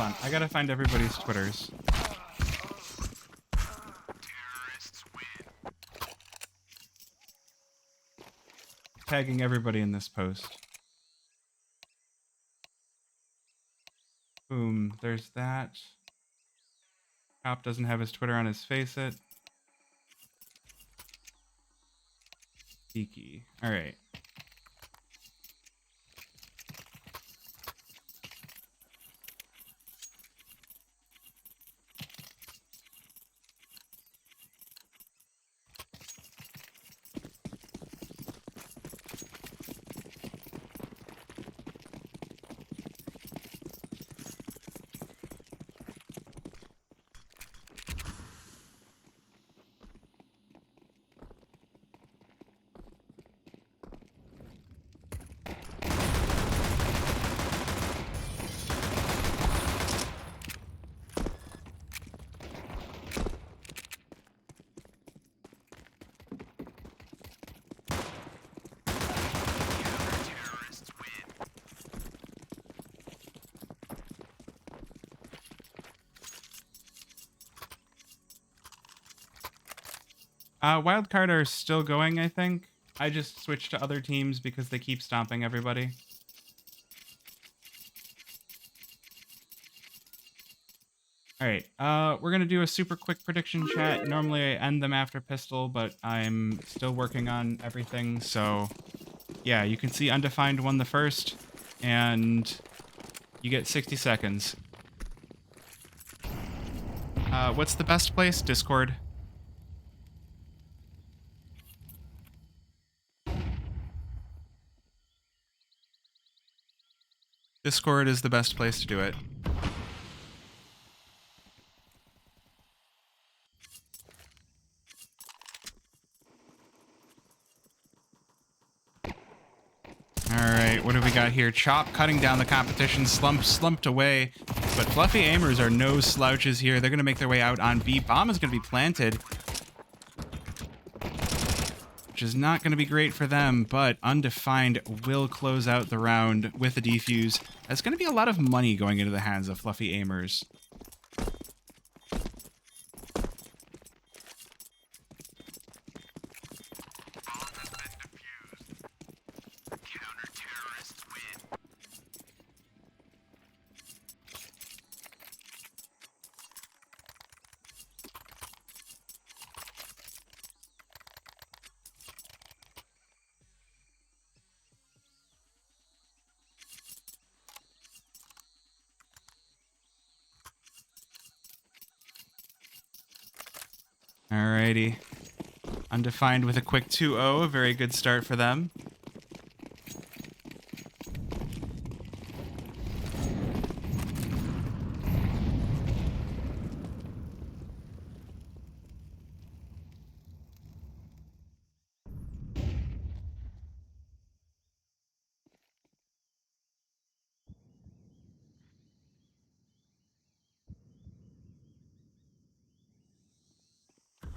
on. I gotta find everybody's Twitters. Tagging everybody in this post. Boom. There's that. Cop doesn't have his Twitter on his face it. Geeky. Alright. Wildcard are still going, I think. I just switched to other teams because they keep stomping everybody. Alright, we're gonna do a super quick prediction chat. Normally I end them after pistol, but I'm still working on everything, so... Yeah, you can see Undefined won the first, and you get 60 seconds. What's the best place? Discord. Discord is the best place to do it. Alright, what do we got here? Chop cutting down the competition, slumped away. But Fluffy Aimers are no slouches here. They're going to make their way out on B. Bomb is going to be planted. Which is not going to be great for them, but Undefined will close out the round with a defuse. That's going to be a lot of money going into the hands of Fluffy Aimers. Alrighty. Undefined with a quick 2-0. A very good start for them.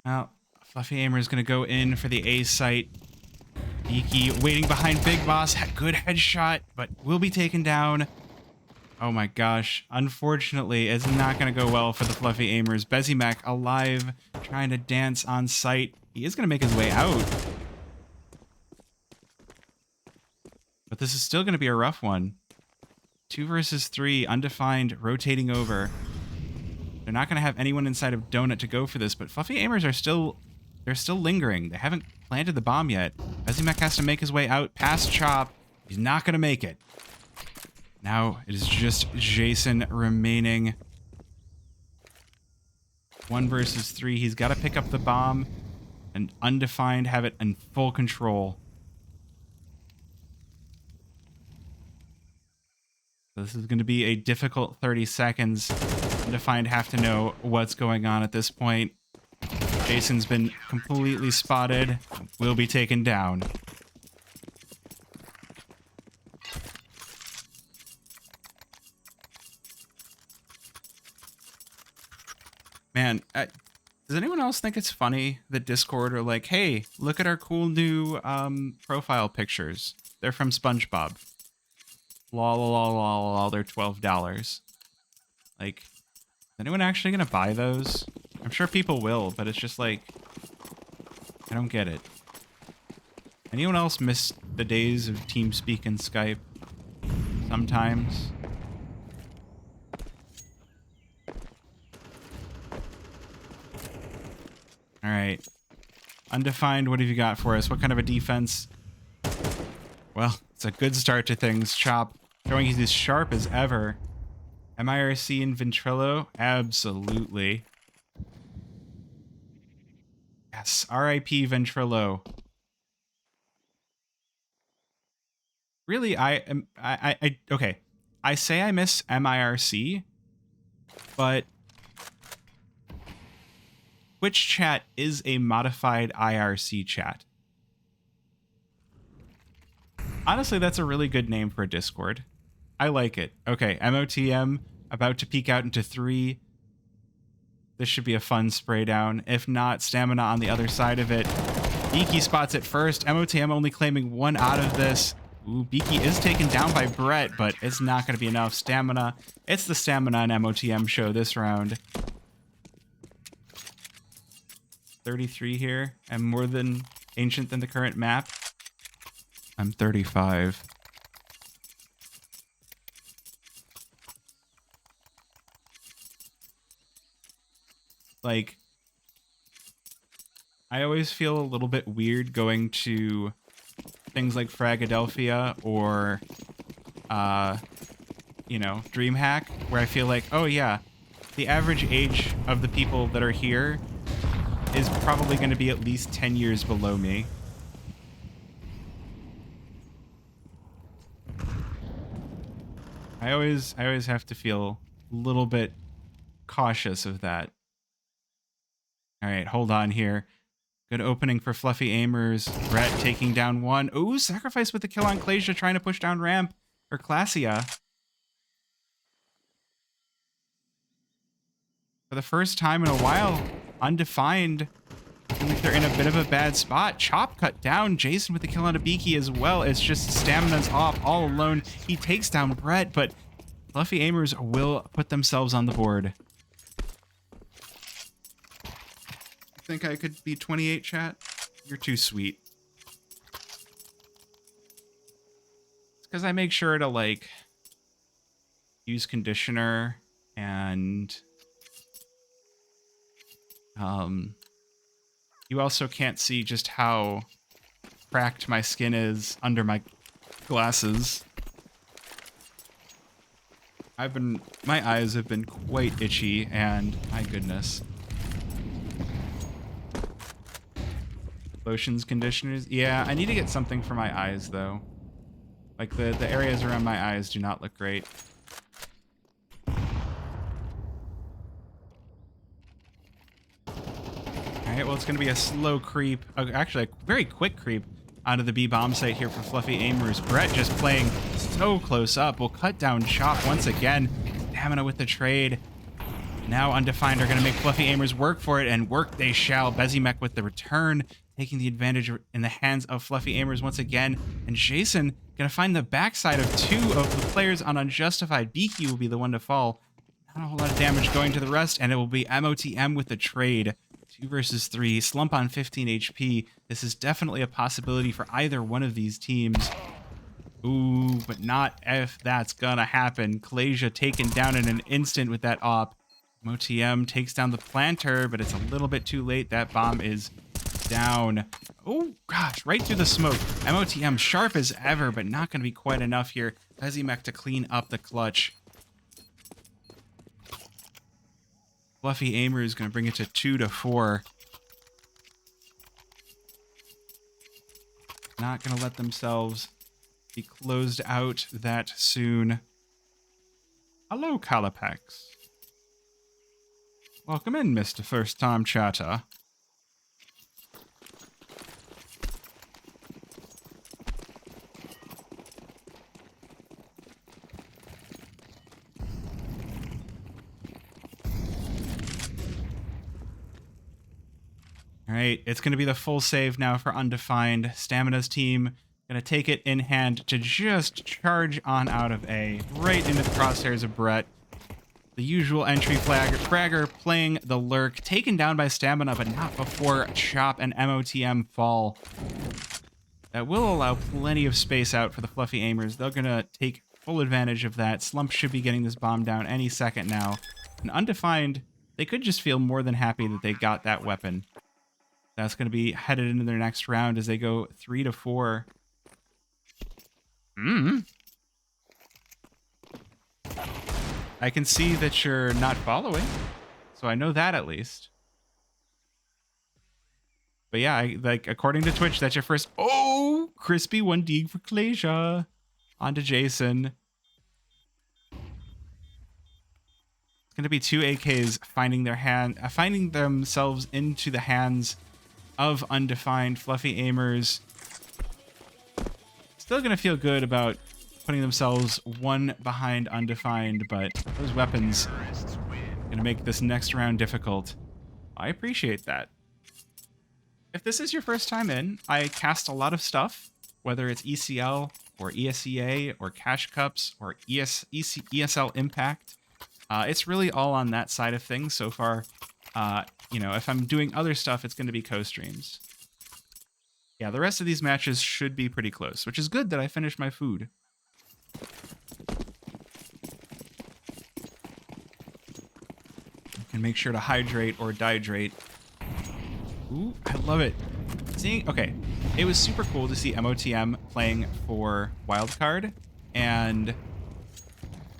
Well, Fluffy Aimer is going to go in for the A site. Geeky waiting behind Big Boss. Good headshot, but will be taken down. Oh my gosh. Unfortunately, it's not going to go well for the Fluffy Aimers. Bezimac alive, trying to dance on site. He is going to make his way out. But this is still going to be a rough one. 2 versus 3, Undefined, rotating over. They're not going to have anyone inside of Donut to go for this, but Fluffy Aimers are still... They're still lingering. They haven't planted the bomb yet. Bezimac has to make his way out past Chop. He's not going to make it. Now it is just Jason remaining. 1 versus 3. He's got to pick up the bomb. And Undefined have it in full control. This is going to be a difficult 30 seconds. Undefined have to know what's going on at this point. Jason's been completely spotted. Will be taken down. Man, does anyone else think it's funny that Discord are like, hey, look at our cool new profile pictures. They're from SpongeBob. Lol, lol, lol, lol, they're $12. Like, is anyone actually gonna buy those? I'm sure people will, but it's just like, I don't get it. Anyone else miss the days of TeamSpeak and Skype? Sometimes. All right. Undefined, what have you got for us? What kind of a defense? Well, it's a good start to things. Chop showing he's as sharp as ever. MIRC and Ventrilo? Absolutely. Yes, RIP Ventrilo. Really, okay. I say I miss MIRC, but Twitch chat is a modified IRC chat. Honestly, that's a really good name for a Discord. I like it. Okay, MOTM about to peek out into 3. This should be a fun spray down. If not, Stamina on the other side of it. Beaky spots it first. MOTM only claiming 1 out of this. Ooh, Beaky is taken down by Brett, but it's not going to be enough. Stamina. It's the Stamina and MOTM show this round. 33 here. I'm more than ancient than the current map. I'm 35. Like, I always feel a little bit weird going to things like Fragadelphia or, you know, DreamHack, where I feel like, oh yeah, the average age of the people that are here is probably going to be at least 10 years below me. I always have to feel a little bit cautious of that. All right, hold on here. Good opening for Fluffy Aimers. Brett taking down 1. Ooh, sacrifice with the kill on Clasia, trying to push down ramp. Or Classia. For the first time in a while, Undefined. I think they're in a bit of a bad spot. Chop cut down. Jason with the kill on a Beaky as well. It's just Stamina's off all alone. He takes down Brett, but Fluffy Aimers will put themselves on the board. Think I could be 28, chat? You're too sweet. It's because I make sure to, like, use conditioner and you also can't see just how cracked my skin is under my glasses. My eyes have been quite itchy, and my goodness. Lotions, conditioners. Yeah, I need to get something for my eyes, though. Like, the areas around my eyes do not look great. Alright, well, it's going to be a slow creep. Actually, a very quick creep onto the B-bomb site here for Fluffy Aimers. Brett just playing so close up. Will cut down Chop once again. Stamina with the trade. Now Undefined are going to make Fluffy Aimers work for it, and work they shall. Bezimek with the return, taking the advantage in the hands of Fluffy Aimers once again. And Jason going to find the backside of 2 of the players on Unjustified. Beaky will be the one to fall. Not a whole lot of damage going to the rest, and it will be MOTM with the trade. 2 versus 3. Slump on 15 HP. This is definitely a possibility for either one of these teams. Ooh, but not if that's gonna happen. Clasia taken down in an instant with that op. MOTM takes down the planter, but it's a little bit too late. That bomb is down. Oh, gosh, right through the smoke. MOTM sharp as ever, but not going to be quite enough here. Bezimek to clean up the clutch. Fluffy Aimer is going to bring it to 2-4. Not going to let themselves be closed out that soon. Hello, Calipax. Welcome in, Mr. First-Time Chatter. All right, it's going to be the full save now for Undefined. Stamina's team going to take it in hand to just charge on out of A, right into the crosshairs of Brett. The usual entry fragger playing the lurk, taken down by stamina, but not before Chop and MOTM fall. That will allow plenty of space out for the Fluffy Aimers. They're going to take full advantage of that. Slump should be getting this bomb down any second now. And Undefined, they could just feel more than happy that they got that weapon. That's going to be headed into their next round as they go 3 to 4. I can see that you're not following, so I know that at least. But yeah, like according to Twitch, that's your first. Oh, crispy 1D for Clasia. On to Jason. It's gonna be 2 AKs finding themselves into the hands of Undefined. Fluffy Aimers still gonna feel good about putting themselves one behind Undefined, but those weapons gonna make this next round difficult. I appreciate that. If this is your first time in, I cast a lot of stuff, whether it's ECL or ESEA or Cash Cups or ESL Impact. It's really all on that side of things so far. You know, if I'm doing other stuff, it's going to be co-streams. Yeah, the rest of these matches should be pretty close, which is good that I finished my food. And make sure to hydrate or dihydrate. Ooh, I love it. Okay, it was super cool to see MOTM playing for Wildcard, and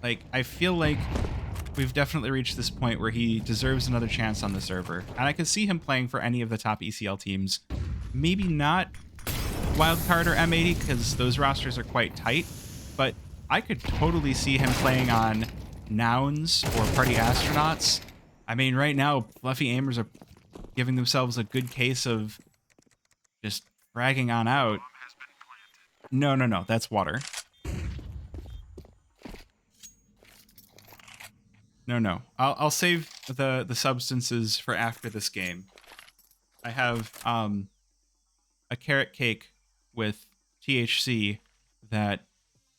like I feel like we've definitely reached this point where he deserves another chance on the server, and I could see him playing for any of the top ECL teams. Maybe not Wildcard or M80 because those rosters are quite tight, but I could totally see him playing on Nouns or Party Astronauts. I mean, right now, Fluffy Aimers are giving themselves a good case of just fragging on out. No, that's water. No. I'll save the substances for after this game. I have a carrot cake with THC that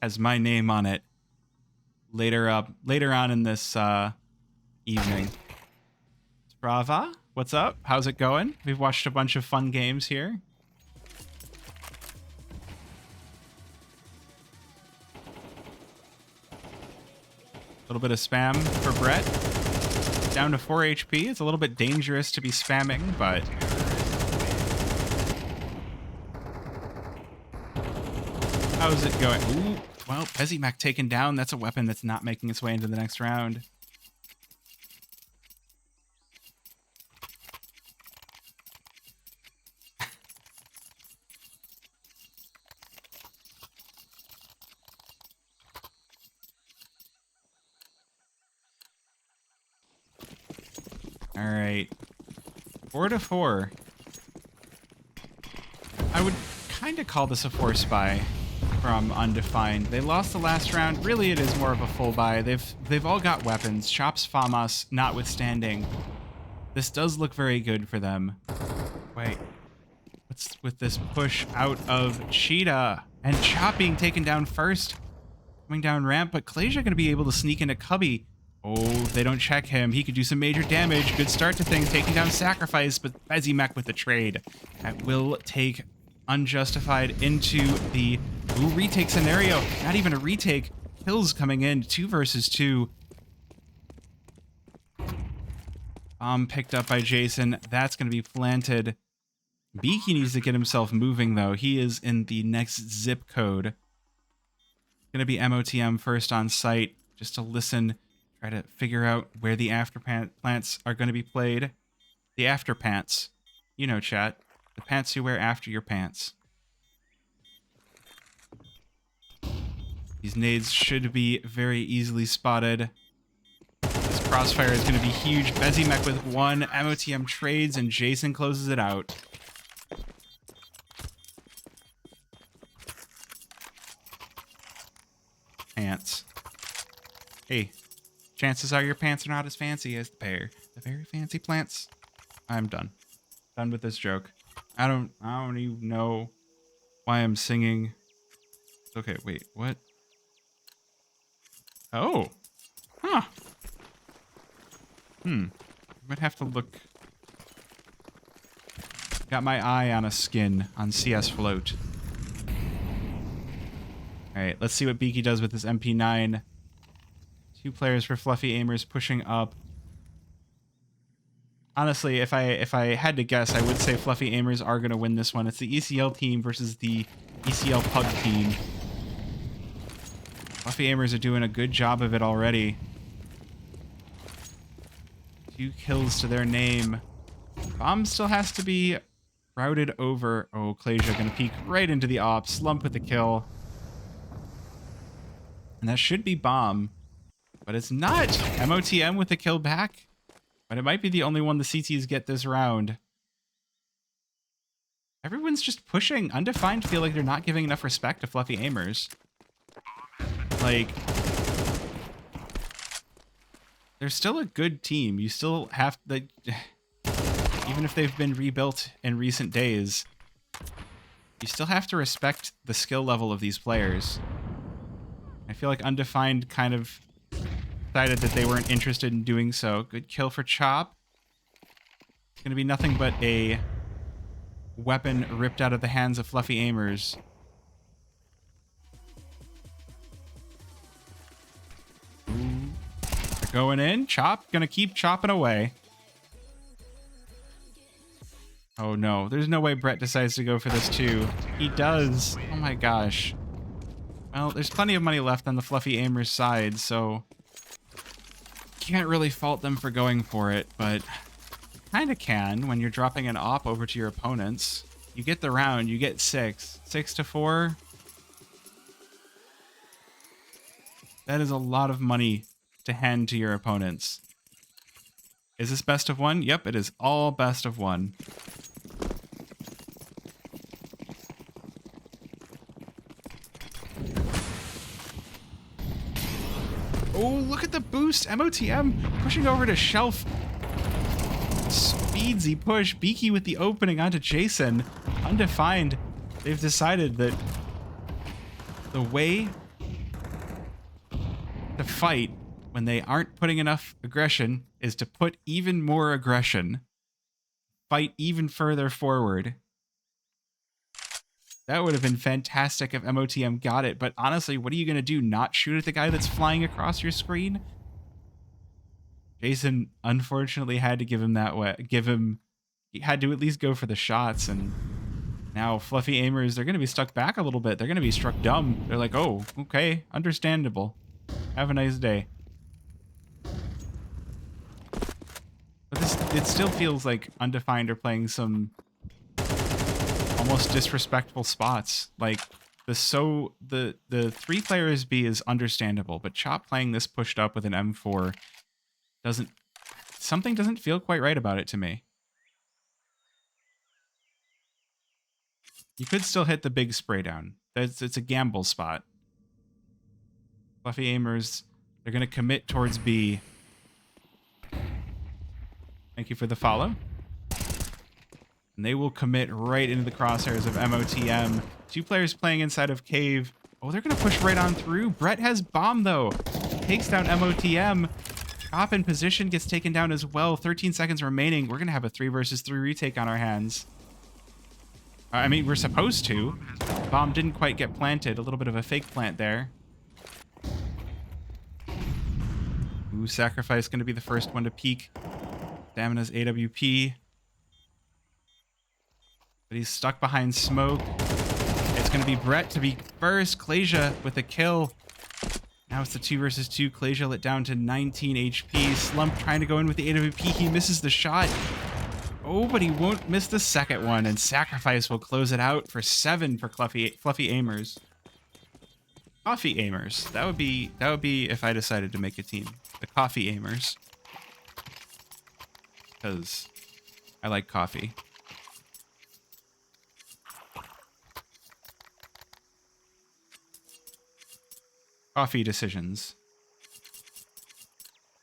has my name on it later on in this evening. Brava, what's up? How's it going? We've watched a bunch of fun games here. A little bit of spam for Brett. Down to 4 HP. It's a little bit dangerous to be spamming, but how's it going? Ooh, well, Pezimac taken down. That's a weapon that's not making its way into the next round. All right, 4 to 4. I would kind of call this a force buy from Undefined. They lost the last round. Really, it is more of a full buy. They've all got weapons. Chops FAMAS notwithstanding. This does look very good for them. Wait, what's with this push out of Cheetah and Chop being taken down first, coming down ramp, but Clasia gonna be able to sneak into Cubby. Oh, they don't check him. He could do some major damage. Good start to things, taking down Sacrifice, but Bezimek with the trade. That will take Unjustified into the retake scenario. Not even a retake. Kills coming in, 2 versus 2. Bomb picked up by Jason. That's going to be planted. Beaky needs to get himself moving, though. He is in the next zip code. Going to be MOTM first on site, just to listen. Try to figure out where the after plants are going to be played. The after pants. You know, chat. The pants you wear after your pants. These nades should be very easily spotted. This crossfire is going to be huge. Bezimek with 1. MOTM trades and Jason closes it out. Pants. Hey. Chances are your pants are not as fancy as the very fancy plants. I'm done. Done with this joke. I don't even know why I'm singing. Okay, wait, what? Oh. Huh. Might have to look. Got my eye on a skin on CS Float. Alright, let's see what Beaky does with this MP9. 2 players for Fluffy Aimers pushing up. Honestly, if I had to guess, I would say Fluffy Aimers are going to win this one. It's the ECL team versus the ECL Pug team. Fluffy Aimers are doing a good job of it already. 2 kills to their name. Bomb still has to be routed over. Oh, Clasia going to peek right into the op. Slump with the kill. And that should be Bomb. But it's not. MOTM with the kill back. But it might be the only one the CTs get this round. Everyone's just pushing. Undefined feel like they're not giving enough respect to Fluffy Aimers. Like, they're still a good team. You still have to, even if they've been rebuilt in recent days, you still have to respect the skill level of these players. I feel like Undefined kind of decided that they weren't interested in doing so. Good kill for Chop. It's going to be nothing but a weapon ripped out of the hands of Fluffy Aimers. Ooh. They're going in. Chop going to keep chopping away. Oh no, there's no way Brett decides to go for this too. He does. Oh my gosh. Well, there's plenty of money left on the Fluffy Aimers side, so can't really fault them for going for it, but kind of can when you're dropping an op over to your opponents. You get the round, you get 6. 6-4. That is a lot of money to hand to your opponents. Is this best of 1? Yep, it is all best of 1. Oh, look at the boost. MOTM pushing over to Shelf. Speedsy push. Beaky with the opening onto Jason. Undefined. They've decided that the way to fight when they aren't putting enough aggression is to put even more aggression. Fight even further forward. That would have been fantastic if MOTM got it, but honestly, what are you going to do? Not shoot at the guy that's flying across your screen? Jason unfortunately had to give him that way. He had to at least go for the shots, and now Fluffy Aimers, they're going to be stuck back a little bit. They're going to be struck dumb. They're like, oh, okay, understandable. Have a nice day. But it still feels like Undefined are playing some almost disrespectful spots. Like the 3 players B is understandable, but Chop playing this pushed up with an M4 something doesn't feel quite right about it to me. You could still hit the big spray down. It's a gamble spot. Fluffy Aimers, they're gonna commit towards B. Thank you for the follow. And they will commit right into the crosshairs of MOTM. 2 players playing inside of Cave. Oh, they're going to push right on through. Brett has Bomb, though. Takes down MOTM. Chop in position, gets taken down as well. 13 seconds remaining. We're going to have a 3 versus 3 retake on our hands. I mean, we're supposed to. Bomb didn't quite get planted. A little bit of a fake plant there. Ooh, Sacrifice going to be the first one to peek. Stamina's AWP. But he's stuck behind smoke. It's going to be Brett to be first. Clasia with a kill. Now it's the 2 versus 2. Clasia let down to 19 HP. Slump trying to go in with the AWP. He misses the shot. Oh, but he won't miss the second one. And Sacrifice will close it out for 7 for Fluffy Aimers. Coffee Aimers. That would be if I decided to make a team. The Coffee Aimers. Because I like coffee. Coffee decisions.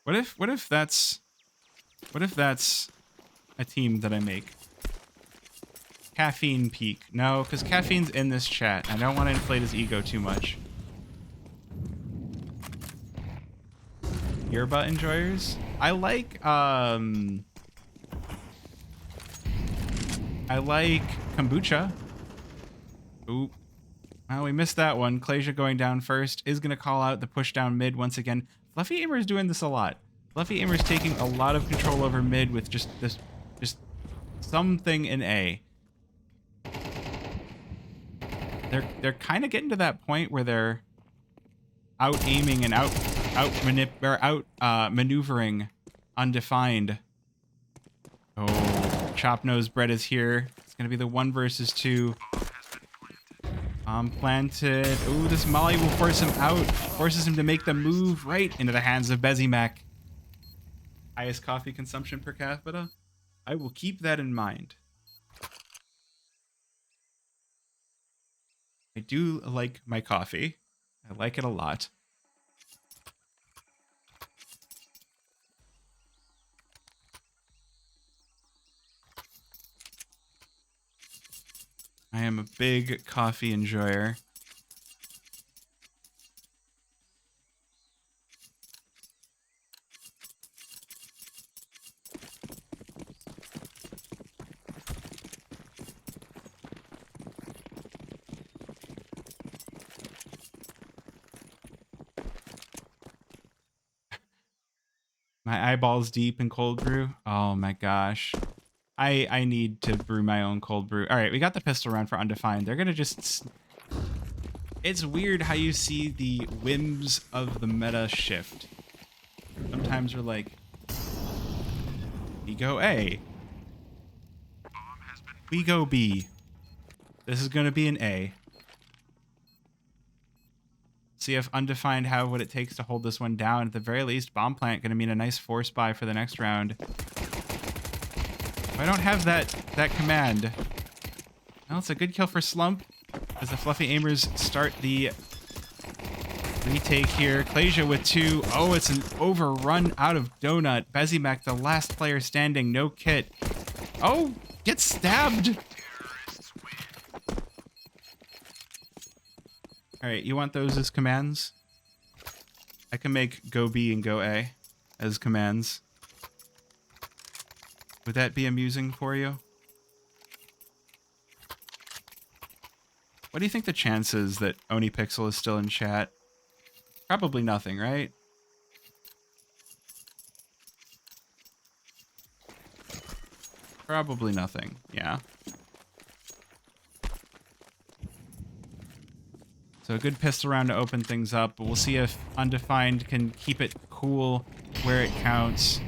What if that's a team that I make? Caffeine Peak. No, because Caffeine's in this chat. I don't want to inflate his ego too much. Earbud enjoyers? I like kombucha. Ooh. Well, we missed that one. Clasia going down first is going to call out the push down mid once again. Fluffy Aimer's doing this a lot. Fluffy Aimer's taking a lot of control over mid with just something in A. They're kind of getting to that point where they're out aiming and out maneuvering undefined. Oh, Chop Nose Bread is here. It's gonna be the 1 versus 2. Planted. Ooh, this Molly will force him out. Forces him to make the move right into the hands of Bezimac. Highest coffee consumption per capita. I will keep that in mind. I do like my coffee. I like it a lot. I am a big coffee enjoyer. My eyeballs deep in cold brew. Oh my gosh. I need to brew my own cold brew. All right, we got the pistol round for undefined. They're gonna just... It's weird how you see the whims of the meta shift. Sometimes we're like, we go A. We go B. This is gonna be an A. See if undefined have what it takes to hold this one down. At the very least, bomb plant gonna mean a nice force buy for the next round. I don't have that command. Well, it's a good kill for Slump as the Fluffy Aimers start the retake here. Clasia with 2. Oh, it's an overrun out of Donut. Bezimac, the last player standing, no kit. Oh, gets stabbed. All right, you want those as commands? I can make go B and go A as commands. Would that be amusing for you? What do you think the chances that OniPixel is still in chat? Probably nothing, right? Probably nothing, yeah. So a good pistol round to open things up, but we'll see if Undefined can keep it cool where it counts.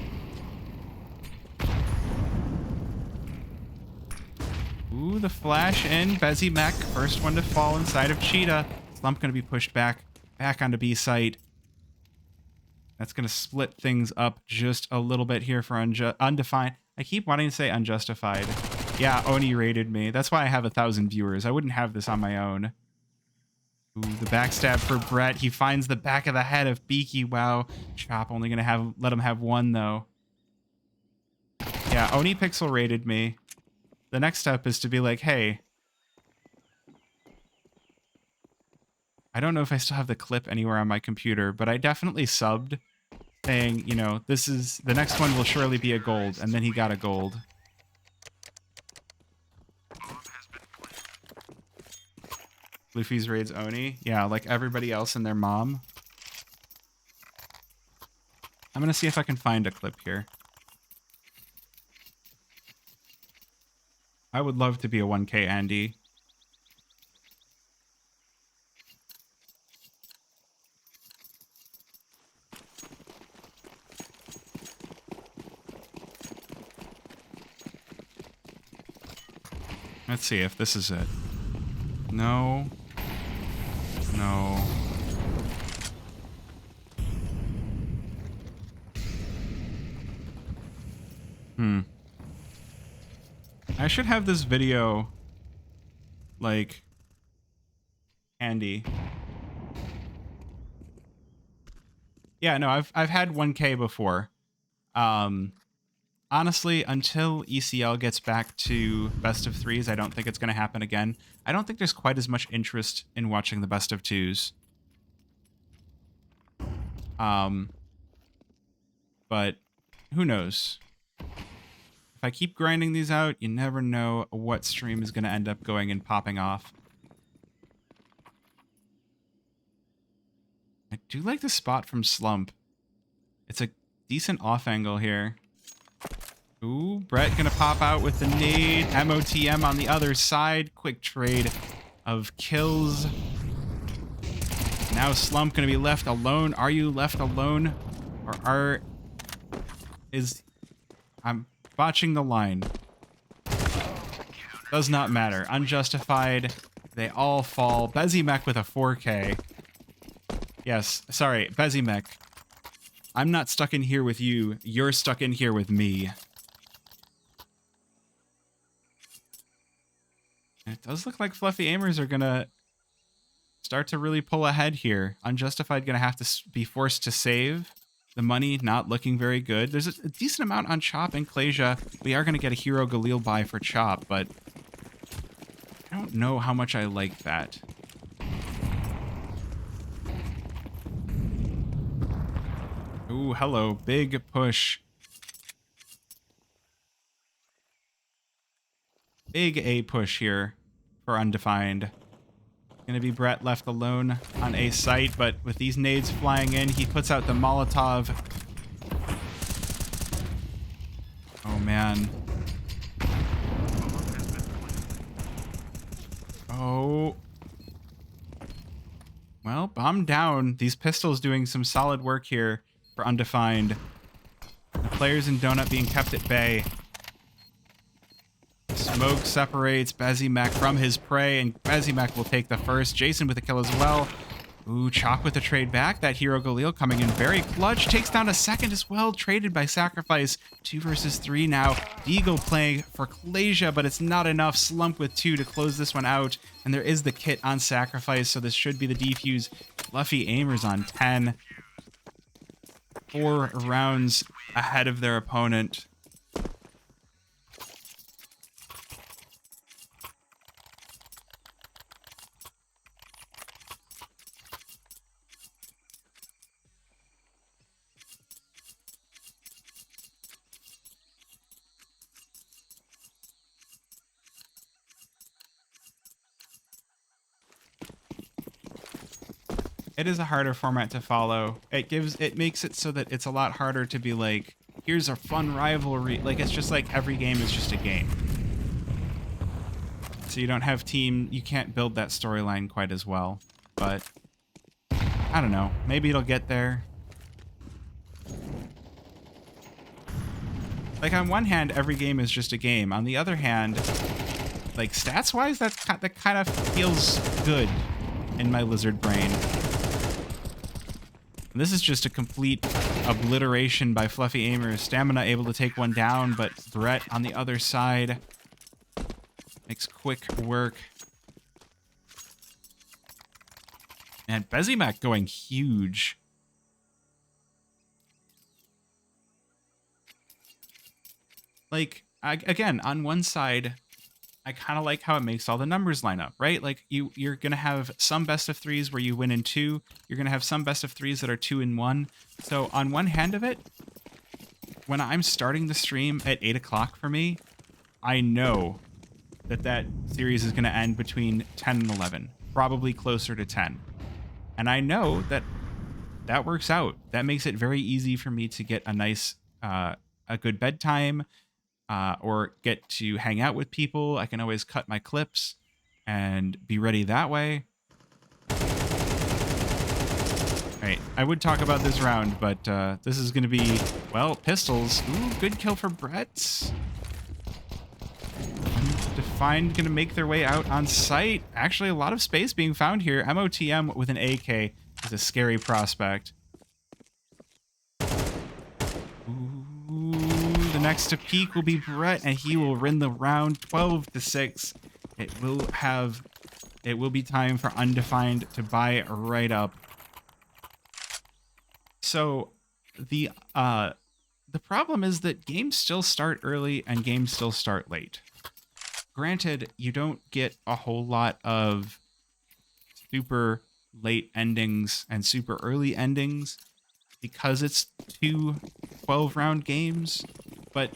Ooh, the flash in. Bezimac, first one to fall inside of Cheetah. Slump going to be pushed back onto B site. That's going to split things up just a little bit here for Undefined. I keep wanting to say Unjustified. Yeah, Oni rated me. That's why I have 1,000 viewers. I wouldn't have this on my own. Ooh, the backstab for Brett. He finds the back of the head of Beaky. Wow. Chop only going to let him have 1, though. Yeah, OniPixel rated me. The next step is to be like, hey, I don't know if I still have the clip anywhere on my computer, but I definitely subbed saying, you know, this is the next one will surely be a gold, and then he got a gold. Luffy's raids Oni. Yeah, like everybody else and their mom. I'm going to see if I can find a clip here. I would love to be a 1K Andy. Let's see if this is it. No. No. I should have this video, like, handy. Yeah, no, I've had 1K before. Honestly, until ECL gets back to best of 3s, I don't think it's going to happen again. I don't think there's quite as much interest in watching the best of 2s. But who knows? If I keep grinding these out, you never know what stream is going to end up going and popping off. I do like the spot from Slump. It's a decent off angle here. Ooh, Brett gonna pop out with the nade. MOTM on the other side. Quick trade of kills. Now Slump gonna be left alone. Are you left alone? Or I'm botching the line. Does not matter. Unjustified. They all fall. Bezimek with a 4K. Yes, sorry, Bezimek. I'm not stuck in here with you. You're stuck in here with me. It does look like Fluffy Aimers are gonna start to really pull ahead here. Unjustified gonna have to be forced to save. The money not looking very good. There's a decent amount on Chop and Klasia. We are gonna get a Hero Galil buy for Chop, but I don't know how much I like that. Ooh, hello. Big push. Big A push here for Undefined. Gonna be Brett left alone on A site, but with these nades flying in, he puts out the Molotov. Oh, man. Oh. Well, bomb down. These pistols doing some solid work here for Undefined. The players in Donut being kept at bay. Smoke separates Bezimek from his prey, and Bezimek will take the first. Jason with a kill as well. Ooh, Chop with a trade back. That Hero Galil coming in very clutch. Takes down a second as well. Traded by Sacrifice. 2 versus 3 now. Deagle playing for Klasia, but it's not enough. Slump with 2 to close this one out. And there is the kit on Sacrifice, so this should be the defuse. Fluffy Aimers on 10. 4 rounds ahead of their opponent. It is a harder format to follow. It makes it so that it's a lot harder to be like, here's a fun rivalry. Like, it's just like every game is just a game. So you don't have you can't build that storyline quite as well. But I don't know. Maybe it'll get there. Like, on one hand, every game is just a game. On the other hand, like, stats-wise, that kind of feels good in my lizard brain. And this is just a complete obliteration by Fluffy Aimers. Stamina able to take one down, but Brett on the other side makes quick work. And Bezimek going huge. Like, again, on one side, I kind of like how it makes all the numbers line up, right? Like, you're going to have some best of 3s where you win in 2. You're going to have some best of 3s that are 2 in 1. So on one hand of it, when I'm starting the stream at 8 o'clock for me, I know that series is going to end between 10 and 11, probably closer to 10. And I know that works out. That makes it very easy for me to get a nice, a good bedtime, or get to hang out with people. I can always cut my clips and be ready that way. All right, I would talk about this round, but this is going to be, well, pistols. Ooh, good kill for Brett. Undefined going to make their way out on site. Actually, a lot of space being found here. MOTM with an AK is a scary prospect. The next to peak will be Brett, and he will win the round 12-6. It will be time for Undefined to buy right up. So the problem is that games still start early and games still start late. Granted, you don't get a whole lot of super late endings and super early endings. because it's two 12-round games. But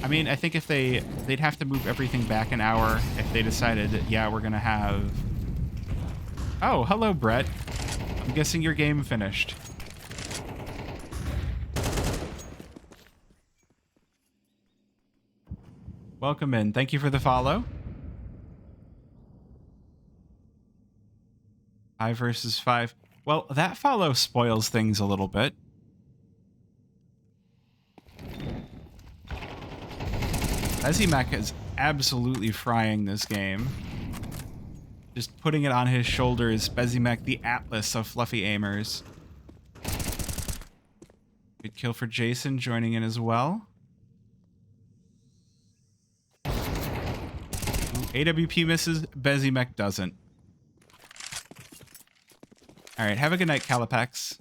I mean, I think if they'd have to move everything back an hour if they decided that, yeah, we're gonna have. Oh, hello, Brett. I'm guessing your game finished. Welcome in. Thank you for the follow. 5 versus 5. Well, that follow spoils things a little bit. Bezimek is absolutely frying this game. Just putting it on his shoulders. Bezimek, the Atlas of fluffy aimers. Good kill for Jason, joining in as well. Ooh, AWP misses. Bezimek doesn't. All right, have a good night, Calipex.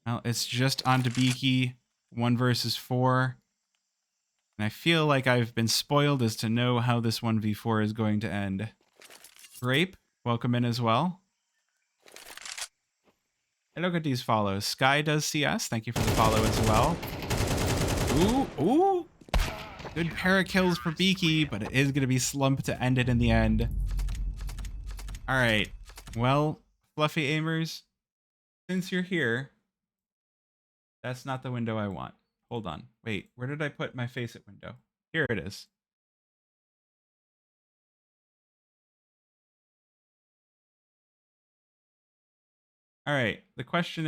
Well, it's just on to Beaky. 1 versus 4. And I feel like I've been spoiled as to know how this 1v4 is going to end. Grape, welcome in as well. I look at these follows. Sky does CS. Thank you for the follow as well. Ooh. Good pair of kills for Beaky, but it is going to be Slump to end it in the end. All right. Well, fluffy aimers, since you're here, that's not the window I want. Hold on. Wait, where did I put my face at window? Here it is. All right. The question